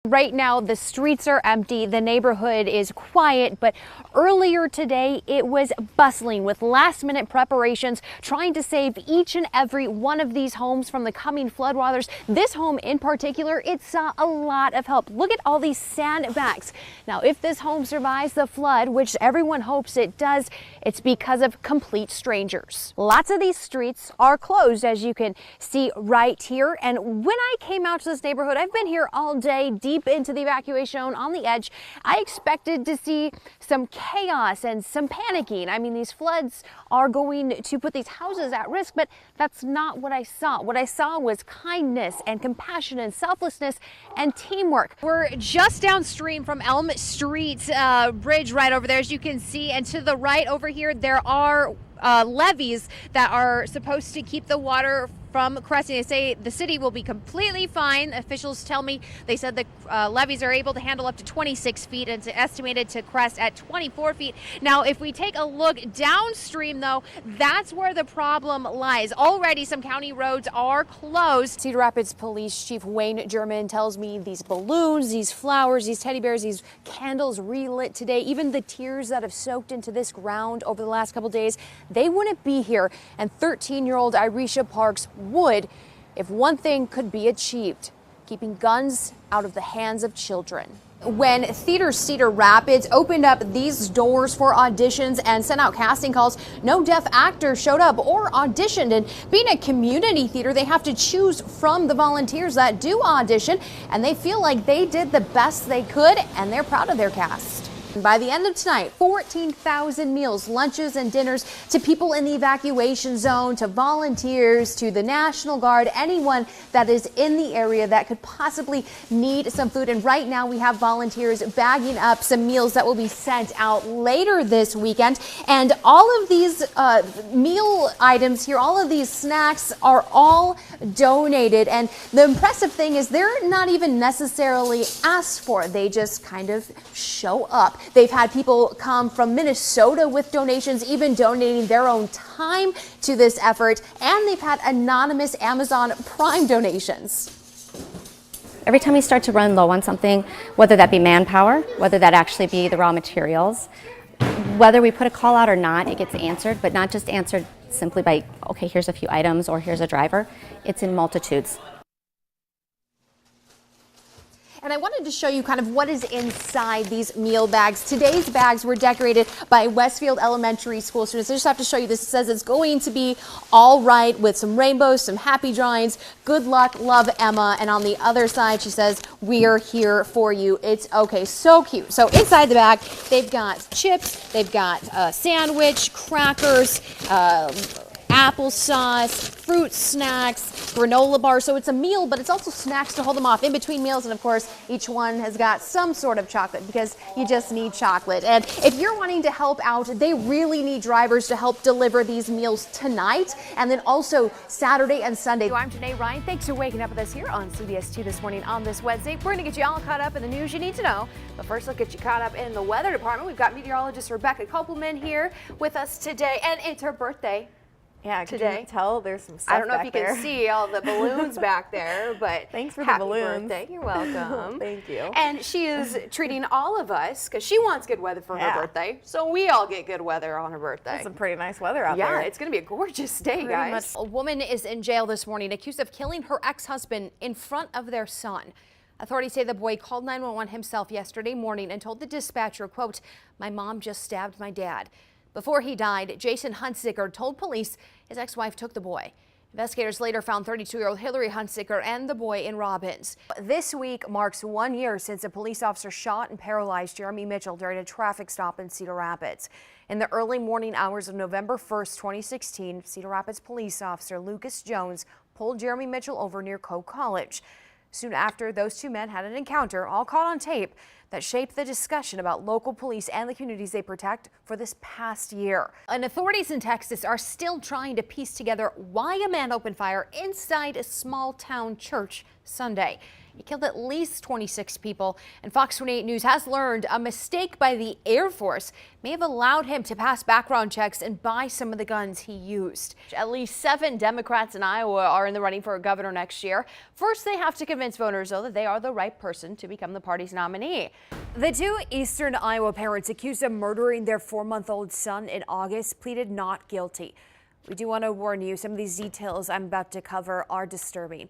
Right now, the streets are empty, the neighborhood is quiet, but earlier today it was bustling with last-minute preparations trying to save each and every one of these homes from the coming floodwaters. This home in particular, it saw a lot of help. Look at all these sandbags. Now, if this home survives the flood, which everyone hopes it does, it's because of complete strangers. Lots of these streets are closed, as you can see right here. And when I came out to this neighborhood, I've been here all day, deep into the evacuation zone on the edge. I expected to see some chaos and some panicking. I mean, these floods are going to put these houses at risk, but that's not what I saw. What I saw was kindness and compassion and selflessness and teamwork. We're just downstream from Elm Street Bridge right over there, as you can see, and to the right over here there are levees that are supposed to keep the water from cresting. They say the city will be completely fine. Officials tell me they said the levees are able to handle up to 26 feet and it's estimated to crest at 24 feet. Now, if we take a look downstream, though, that's where the problem lies. Already some county roads are closed. Cedar Rapids Police Chief Wayne German tells me these balloons, these flowers, these teddy bears, these candles relit today, even the tears that have soaked into this ground over the last couple days, they wouldn't be here. And 13-year-old Irisha Parks would if one thing could be achieved: keeping guns out of the hands of children. When Theater Cedar Rapids opened up these doors for auditions and sent out casting calls, no deaf actor showed up or auditioned. And being a community theater, they have to choose from the volunteers that do audition, and they feel like they did the best they could, and they're proud of their cast. By the end of tonight, 14,000 meals, lunches, and dinners to people in the evacuation zone, to volunteers, to the National Guard, anyone that is in the area that could possibly need some food. And right now we have volunteers bagging up some meals that will be sent out later this weekend. And all of these meal items here, all of these snacks are all donated. And the impressive thing is they're not even necessarily asked for. They just kind of show up. They've had people come from Minnesota with donations, even donating their own time to this effort, and they've had anonymous Amazon Prime donations. Every time we start to run low on something, whether that be manpower, whether that actually be the raw materials, whether we put a call out or not, it gets answered, but not just answered simply by, okay, here's a few items or here's a driver. It's in multitudes. And I wanted to show you kind of what is inside these meal bags. Today's bags were decorated by Westfield Elementary School students. I just have to show you this. It says it's going to be all right with some rainbows, some happy drawings. Good luck, love, Emma. And on the other side, she says, we're here for you. It's okay. So cute. So inside the bag, they've got chips, they've got a sandwich, crackers, applesauce, fruit snacks, granola bars. So it's a meal, but it's also snacks to hold them off in between meals. And of course, each one has got some sort of chocolate because you just need chocolate. And if you're wanting to help out, they really need drivers to help deliver these meals tonight and then also Saturday and Sunday. I'm Jenee Ryan. Thanks for waking up with us here on CBS 2 this morning on this Wednesday. We're going to get you all caught up in the news you need to know. But first, let's get you caught up in the weather department. We've got meteorologist Rebecca Kopelman here with us today, and it's her birthday. Yeah, today. Can you tell there's some stuff I don't know back if you there. can see all the balloons back there, but thanks for happy the balloons. Birthday. You're welcome. Thank you. And she is treating all of us because she wants good weather for her birthday, so we all get good weather on her birthday. It's some pretty nice weather out there. Yeah, it's going to be a gorgeous day, guys. A woman is in jail this morning accused of killing her ex-husband in front of their son. Authorities say the boy called 911 himself yesterday morning and told the dispatcher, quote, "My mom just stabbed my dad." Before he died, Jason Hunsicker told police his ex-wife took the boy. Investigators later found 32-year-old Hillary Hunsicker and the boy in Robbins. This week marks 1 year since a police officer shot and paralyzed Jeremy Mitchell during a traffic stop in Cedar Rapids. In the early morning hours of November 1st, 2016, Cedar Rapids police officer Lucas Jones pulled Jeremy Mitchell over near Coe College. Soon after, those two men had an encounter, all caught on tape, that shaped the discussion about local police and the communities they protect for this past year. And authorities in Texas are still trying to piece together why a man opened fire inside a small town church Sunday. It killed at least 26 people, and Fox 28 News has learned a mistake by the Air Force may have allowed him to pass background checks and buy some of the guns he used. At least 7 Democrats in Iowa are in the running for governor next year. First, they have to convince voters, though, that they are the right person to become the party's nominee. The 2 Eastern Iowa parents accused of murdering their 4-month-old son in August pleaded not guilty. We do want to warn you, some of these details I'm about to cover are disturbing.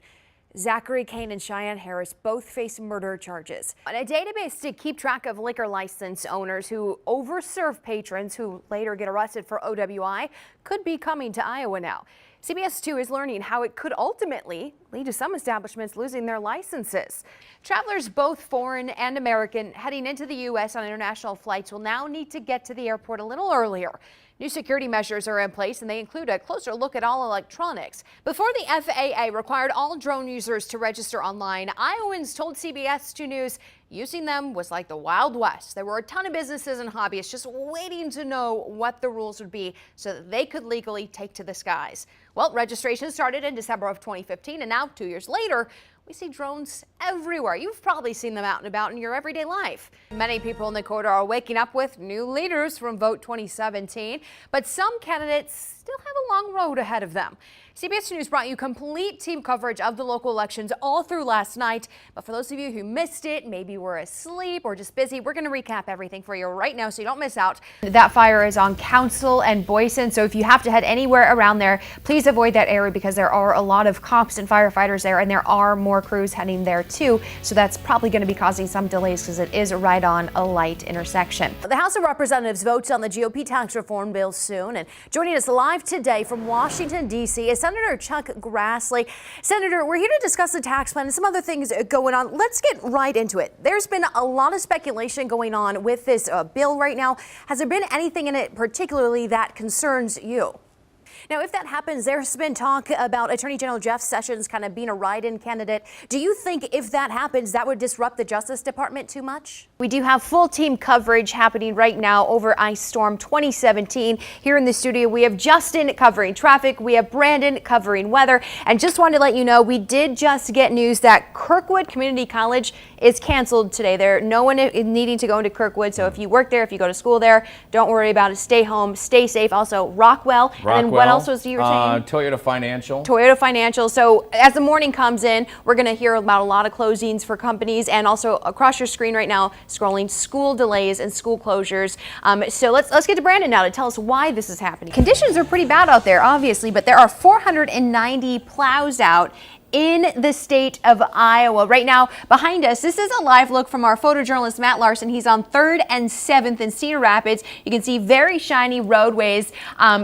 Zachary Kane and Cheyenne Harris both face murder charges. On a database to keep track of liquor license owners who overserve patrons who later get arrested for OWI could be coming to Iowa now. CBS 2 is learning how it could ultimately lead to some establishments losing their licenses. Travelers, both foreign and American, heading into the U.S. on international flights will now need to get to the airport a little earlier. New security measures are in place, and they include a closer look at all electronics. Before the FAA required all drone users to register online, Iowans told CBS 2 News using them was like the Wild West. There were a ton of businesses and hobbyists just waiting to know what the rules would be so that they could legally take to the skies. Well, registration started in December of 2015, and now 2 years later, we see drones everywhere. You've probably seen them out and about in your everyday life. Many people in the corridor are waking up with new leaders from Vote 2017, but some candidates still have a long road ahead of them. CBS News brought you complete team coverage of the local elections all through last night. But for those of you who missed it, maybe were asleep or just busy, we're going to recap everything for you right now so you don't miss out. That fire is on Council and Boyson, so if you have to head anywhere around there, please avoid that area because there are a lot of cops and firefighters there, and there are more crews heading there too. So that's probably going to be causing some delays because it is right on a light intersection. The House of Representatives votes on the GOP tax reform bill soon, and joining us live today from Washington, D.C. is Senator Chuck Grassley. Senator, we're here to discuss the tax plan and some other things going on. Let's get right into it. There's been a lot of speculation going on with this bill right now. Has there been anything in it particularly that concerns you? Now, if that happens, there's been talk about Attorney General Jeff Sessions kind of being a write-in candidate. Do you think if that happens, that would disrupt the Justice Department too much? We do have full team coverage happening right now over Ice Storm 2017. Here in the studio, we have Justin covering traffic. We have Brandon covering weather. And just wanted to let you know, we did just get news that Kirkwood Community College is canceled today. No one is needing to go into Kirkwood. So if you work there, if you go to school there, don't worry about it. Stay home, stay safe. Also, Rockwell. And then what else was you were saying? Toyota Financial. Toyota Financial. So as the morning comes in, we're going to hear about a lot of closings for companies, and also across your screen right now, scrolling school delays and school closures. So let's get to Brandon now to tell us why this is happening. Conditions are pretty bad out there, obviously, but there are 490 plows out in the state of Iowa. Right now, behind us, this is a live look from our photojournalist, Matt Larson. He's on 3rd and 7th in Cedar Rapids. You can see very shiny roadways.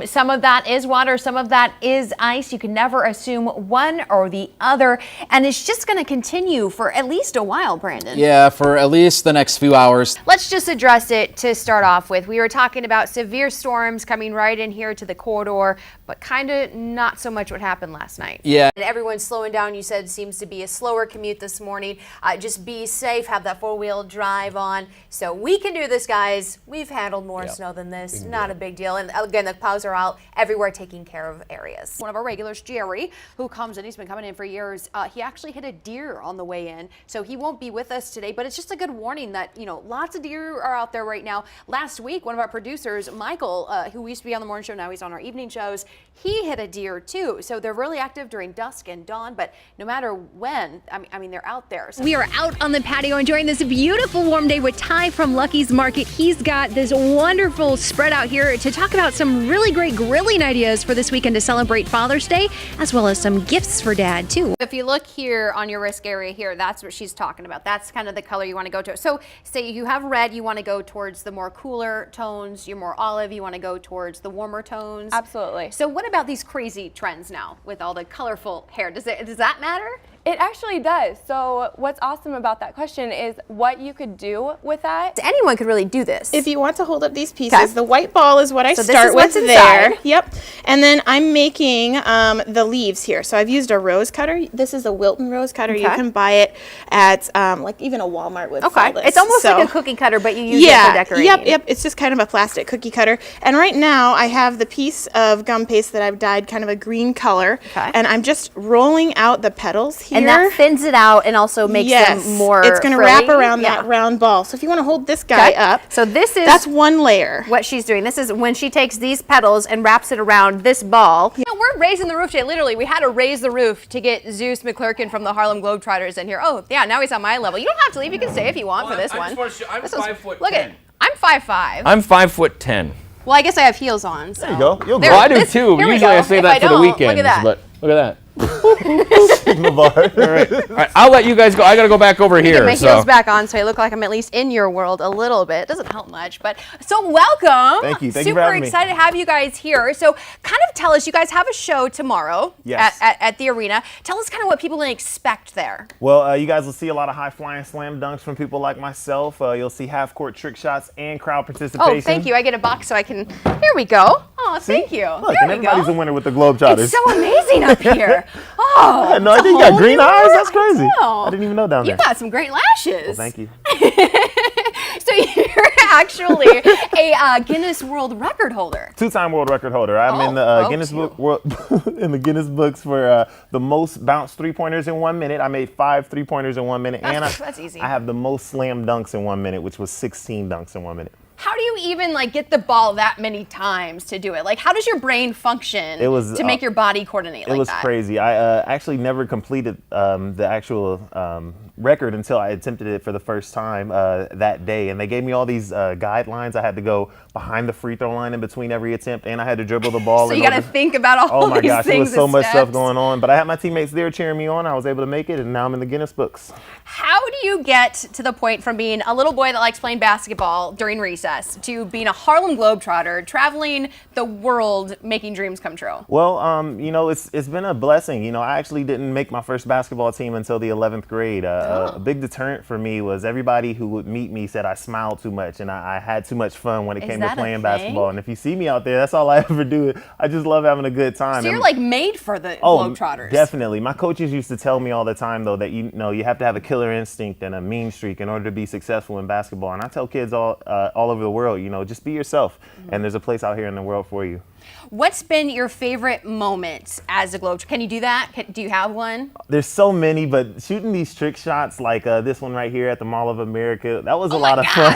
Some of that is water, some of that is ice. You can never assume one or the other. And it's just going to continue for at least a while, Brandon. Yeah, for at least the next few hours. Let's just address it to start off with. We were talking about severe storms coming right in here to the corridor, but kind of not so much what happened last night. Yeah. And everyone's slowing down. You said seems to be a slower commute this morning. Just be safe, have that 4-wheel drive on. So we can do this, guys. We've handled more snow than this. Not a big deal. And again, the plows are out everywhere taking care of areas. One of our regulars, Jerry, who comes in, he's been coming in for years. He actually hit a deer on the way in. So he won't be with us today, but it's just a good warning that, you know, lots of deer are out there right now. Last week, one of our producers, Michael, who used to be on the morning show, now he's on our evening shows, he hit a deer too. So they're really active during dusk and dawn, but no matter when, I mean, they're out there. So we are out on the patio enjoying this beautiful warm day with Ty from Lucky's Market. He's got this wonderful spread out here to talk about some really great grilling ideas for this weekend to celebrate Father's Day, as well as some gifts for Dad too. If you look here on your wrist area here, that's what she's talking about. That's kind of the color you want to go to. So say you have red, you want to go towards the more cooler tones. You're more olive, you want to go towards the warmer tones. Absolutely. So what about these crazy trends now with all the colorful hair? Does that matter? It actually does. So what's awesome about that question is what you could do with that. Anyone could really do this. If you want to hold up these pieces, the white ball is what I So this start is with what's there. inside. Yep. And then I'm making the leaves here. So I've used a rose cutter. This is a Wilton rose cutter. You can buy it at like even a Walmart would sell this. It's almost like a cookie cutter, but you use it for decorating. Yep. It's just kind of a plastic cookie cutter. And right now I have the piece of gum paste that I've dyed kind of a green color. And I'm just rolling out the petals here. And that thins it out and also makes them more it's going to frilly. wrap around that round ball. So if you want to hold this guy up, so that's one layer. What she's doing. This is when she takes these petals and wraps it around this ball. You know, we're raising the roof today. Literally, we had to raise the roof to get Zeus McClurkin from the Harlem Globetrotters in here. Oh, yeah, now he's on my level. You don't have to leave. You can stay if you want for this one. I'm 5'10". Look at, I'm 5'5". I'm 5'10". Well, I guess I have heels on. So. There you go. You'll go. Well, I do too. Usually I say that for the weekends, look at that. but look at that. Signal bar. All right, I'll let you guys go. I got to go back over here. Get my heels back on so I look like I'm at least in your world a little bit. It doesn't help much, but so welcome. Thank you. Thank you Super for having me. excited to have you guys here. So kind of tell us, you guys have a show tomorrow at the arena. Tell us kind of what people can expect there. Well, you guys will see a lot of high-flying slam dunks from people like myself. You'll see half-court trick shots and crowd participation. Oh, thank you. I get a box so I can, here we go. Oh, thank you. Look, there and we everybody's go. a winner with the Globetrotters. It's so amazing up here. Oh, I had no idea you got green eyes. That's crazy. know. I didn't even know down there. You got some great lashes. Well, thank you. So you're actually a Guinness World Record holder. Two-time world record holder. I'm in the Guinness Book in the Guinness books for the most bounced three-pointers in 1 minute. I made 5 three-pointers in 1 minute, and that's easy. I have the most slam dunks in 1 minute, which was 16 dunks in 1 minute. How do you even like get the ball that many times to do it? Like, how does your brain function to make your body coordinate like that? It was crazy. I actually never completed the actual record until I attempted it for the first time that day. And they gave me all these guidelines. I had to go behind the free throw line in between every attempt, and I had to dribble the ball. So you got to think about all these things. Oh my gosh, there was so much stuff going on. on. But I had my teammates there cheering me on. I was able to make it, and now I'm in the Guinness books. How do you get to the point from being a little boy that likes playing basketball during recess to being a Harlem Globetrotter, traveling the world, making dreams come true? Well, you know, it's been a blessing. You know, I actually didn't make my first basketball team until the 11th grade. A big deterrent for me was everybody who would meet me said I smiled too much and I had too much fun when it came to playing basketball. And if you see me out there, that's all I ever do. I just love having a good time. So you're like made for the Globetrotters. Definitely. My coaches used to tell me all the time, though, that you have to have a killer instinct and a mean streak in order to be successful in basketball. And I tell kids all over the world, you know, just be yourself. And there's a place out here in the world for you. What's been your favorite moment as a Globetrotter? Can you do that? Do you have one? There's so many, but shooting these trick shots like this one right here at the Mall of America, that was a lot of fun.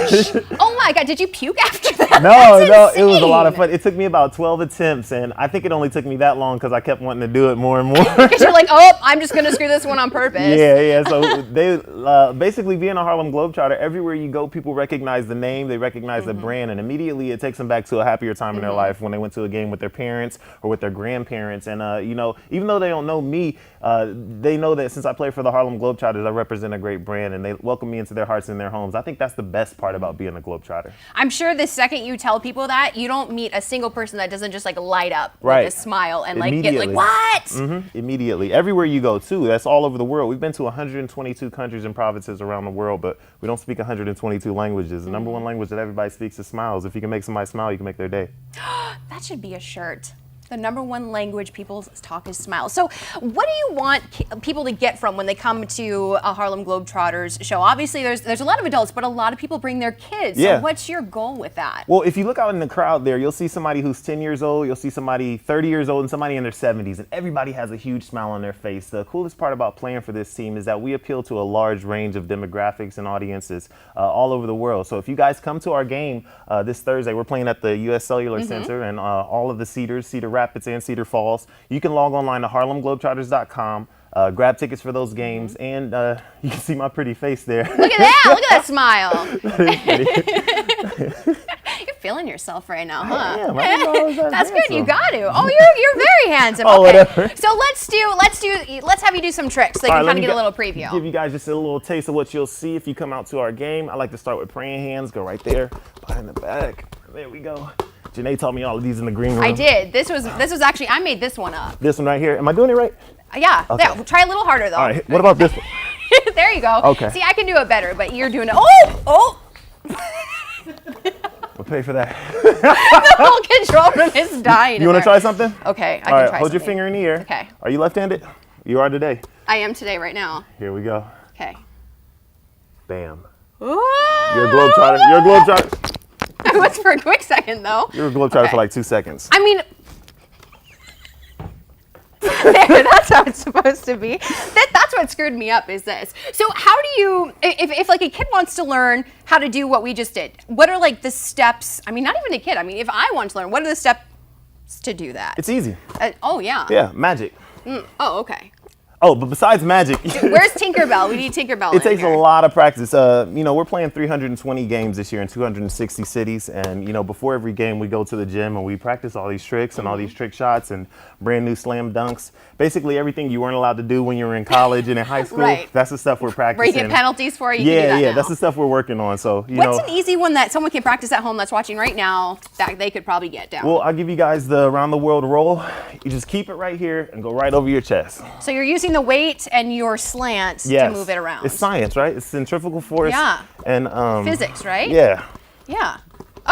Oh my God, did you puke after that? No, it was a lot of fun. It took me about 12 attempts, and I think it only took me that long because I kept wanting to do it more and more. Because you're like, oh, I'm just going to screw this one on purpose. Yeah. So they basically being a Harlem Globetrotter, everywhere you go, people recognize the name, they recognize the brand, and immediately it takes them back to a happier time in their life when they went to a game with their parents or with their grandparents. And, you know, even though they don't know me, they know that since I play for the Harlem Globetrotters, I represent a great brand, and they welcome me into their hearts and their homes. I think that's the best part about being a Globetrotter. I'm sure the second you tell people that, you don't meet a single person that doesn't just like light up right. with a smile and like get like, what? Immediately. Everywhere you go, too. That's all over the world. We've been to 122 countries and provinces around the world, but we don't speak 122 languages. The number one language that everybody speaks is smiles. If you can make somebody smile, you can make their day. That should be a shirt. The number one language people talk is smile. So what do you want people to get from when they come to a Harlem Globetrotters show? Obviously, there's a lot of adults, but a lot of people bring their kids. Yeah. So what's your goal with that? Well, if you look out in the crowd there, you'll see somebody who's 10 years old, you'll see somebody 30 years old, and somebody in their 70s, and everybody has a huge smile on their face. The coolest part about playing for this team is that we appeal to a large range of demographics and audiences all over the world. So if you guys come to our game this Thursday, we're playing at the U.S. Cellular Center and all of the Cedar Rapids and Cedar Falls. You can log online to harlemglobetrotters.com, grab tickets for those games, and you can see my pretty face there. Look at that! Look at that smile. You're feeling yourself right now, huh? Yeah, that's good. You got to. Oh, you're very handsome. Oh, okay. whatever. So let's have you do some tricks so you can kind of get a little preview. Give you guys just a little taste of what you'll see if you come out to our game. I like to start with praying hands. Go right there, behind the back. There we go. Jenee taught me all of these in the green room. I did. This was actually, I made this one up. This one right here. Am I doing it right? Yeah. Okay. There, try a little harder though. All right. What about this one? There you go. Okay. See, I can do it better, but you're doing it. Oh! We'll pay for that. The whole control room is dying. You want to try something? Okay, I all can right, try hold something. your finger in the air. Okay. Are you left-handed? You are today. I am today, right now. Here we go. Okay. Bam. Ooh. You're a Globetrotter. You're a Globetrotter. It was for a quick second, though. You're a Globetrotter for like 2 seconds. I mean, there, that's how it's supposed to be. That's that's what screwed me up is this. So how do you, if like a kid wants to learn how to do what we just did, what are like the steps? I mean, not even a kid. I mean, if I want to learn, what are the steps to do that? It's easy. Oh, yeah. Yeah, magic. Oh, okay. Oh, but besides magic, Where's Tinkerbell? We need Tinkerbell. it takes a lot of practice. You know, we're playing 320 games this year in 260 cities, and you know, before every game, we go to the gym and we practice all these tricks and all these trick shots and brand new slam dunks. Basically, everything you weren't allowed to do when you were in college and in high school. Right. That's the stuff we're practicing. Where you get penalties for it. You yeah, can do that yeah, now. that's the stuff we're working on. So, you What's know, an easy one that someone can practice at home that's watching right now that they could probably get down? well, I'll give you guys the around the world roll. You just keep it right here and go right over your chest. So you're using the weight and your slants to move it around. It's science, right? It's centrifugal force. Yeah. And physics, right? Yeah. Yeah.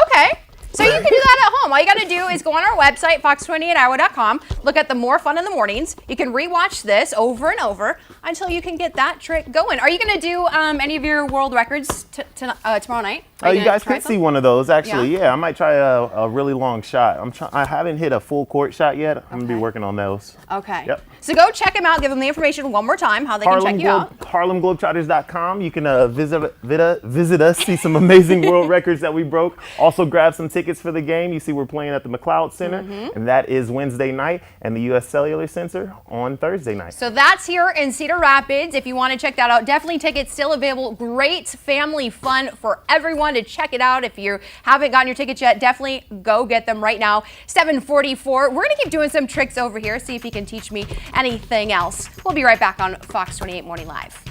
Okay. So you can do that at home. All you got to do is go on our website, fox28iowa.com, look at the More Fun in the Mornings. You can rewatch this over and over until you can get that trick going. Are you going to do any of your world records tomorrow night? You guys could see one of those, actually. Yeah, I might try a really long shot. I haven't hit a full court shot yet. I'm going to be working on those. Okay. Yep. So go check them out. Give them the information one more time, how they can check you out. HarlemGlobetrotters.com. You can visit us, see some amazing world records that we broke. Also grab some tickets for the game. You see we're playing at the McLeod Center, and that is Wednesday night, and the U.S. Cellular Center on Thursday night. So that's here in Cedar Rapids. If you want to check that out, definitely tickets still available. Great family fun for everyone to check it out. If you haven't gotten your tickets yet, definitely go get them right now. 7:44. We're going to keep doing some tricks over here, see if you can teach me anything else. We'll be right back on Fox 28 Morning Live.